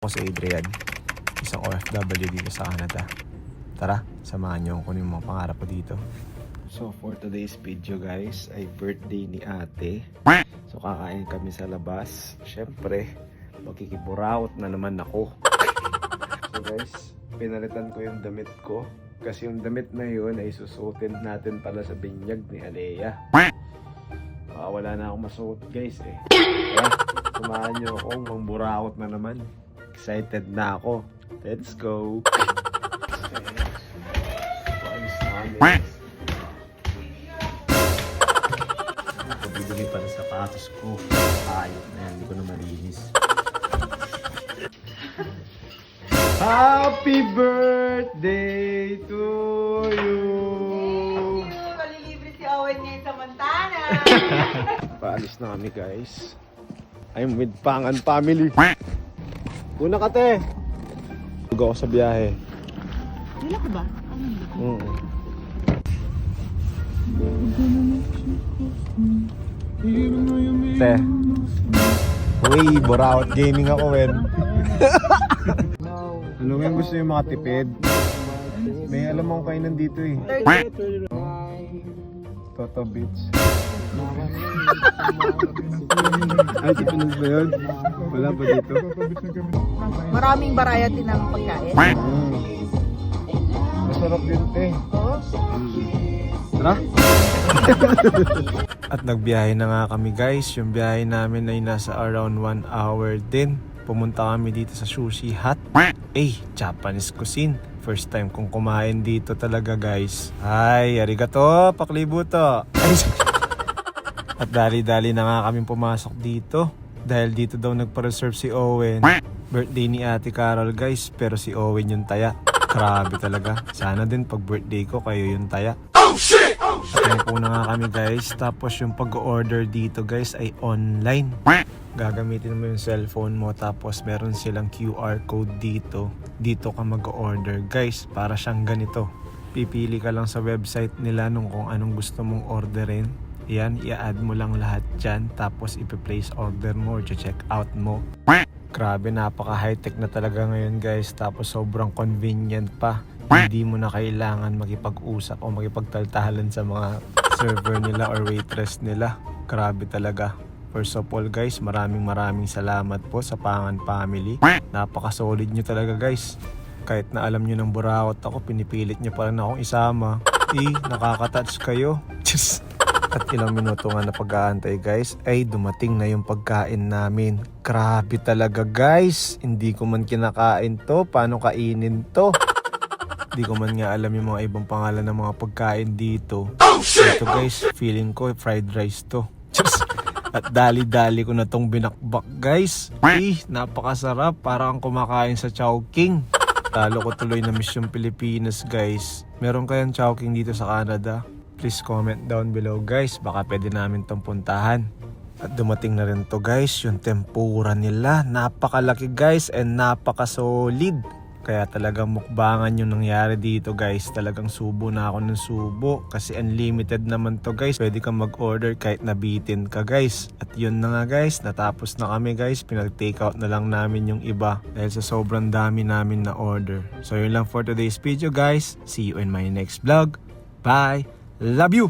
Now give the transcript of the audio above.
ko si Adrian, isang OFW dito sa Canada. Tara, samahan niyo kung ano yung mga pangarap ko dito. So for today's video guys, ay birthday ni ate. So kakain kami sa labas. Syempre, magkikiburaot na naman ako. So guys, pinalitan ko yung damit ko. Kasi yung damit na yun ay susuotin natin pala sa binyag ni Alea. Wala na akong masuot guys eh. Kaya, samahan nyo akong mangburaot na naman. Excited na ako. Let's go! Pabibili pa ng sapatos ko. Ayot na yan, hindi ko na malinis. Happy birthday to you! Malilibre si Owen ngayon sa Montana! Paalis na kami guys. I'm with Pangan family. Una ka te! Huwag ako sa biyahe. Dila ka ba? Te. Uy, Buraot Gaming ako, wen. Ano nga gusto yung mga tipid? May alam akong kainan dito eh. Toto Beach. Ay, Pipinas ba yun? Wala pa dito. Maraming variety ng pagkain. Masarap din, te. Tara! At nagbiyahe na nga kami guys. Yung biyahe namin ay nasa around 1 hour din. Pumunta kami dito sa Sushi Hut. Japanese cuisine. First time kong kumain dito talaga guys. Ay, arigato, paklibuto. At dali-dali na nga kami pumasok dito. Dahil dito daw nagpa-reserve si Owen. Birthday ni Ate Carol guys, pero si Owen yung taya. Grabe talaga. Sana din pag birthday ko kayo yung taya. Oh shit! At po na nga kami guys. Tapos yung pag-order dito guys ay online. Gagamitin mo yung cellphone mo, tapos meron silang QR code dito. Dito ka mag-order guys, para siyang ganito. Pipili ka lang sa website nila nung kung anong gusto mong orderin. Yan, i-add mo lang lahat dyan, tapos ipi-place order mo or check out mo. Grabe, napaka high-tech na talaga ngayon guys. Tapos sobrang convenient pa. Hindi mo na kailangan makipag-usap o makipagtaltahalan sa mga server nila or waitress nila. Grabe talaga. First of all guys, maraming salamat po sa Pangan family. Napaka-solid nyo talaga guys. Kahit na alam nyo ng buraot ako, pinipilit nyo pa rin akong isama. Nakaka-touch kayo. At ilang minuto nga na pag-aantay guys, ay dumating na yung pagkain namin. Grabe talaga guys. Hindi ko man kinakain to. Paano kainin to? Hindi ko man nga alam yung mga ibang pangalan ng mga pagkain dito. Ito guys, feeling ko fried rice to. At dali-dali ko na tong binakbak guys. Napakasarap. Parang kumakain sa Chowking. Talo ko tuloy na miss yung Pilipinas guys. Meron kayang Chowking dito sa Canada? Please comment down below guys. Baka pwede namin tong puntahan. At dumating na rin to guys, yung tempura nila. Napakalaki guys and napaka-solid. Kaya talagang mukbangan yung nangyari dito guys. Talagang subo na ako ng subo. Kasi unlimited naman to guys. Pwede kang mag-order kahit nabitin ka guys. At yun na nga guys, natapos na kami guys. Pinag-take out na lang namin yung iba. Dahil sa sobrang dami namin na order. So yun lang for today's video guys. See you in my next vlog. Bye! Love you!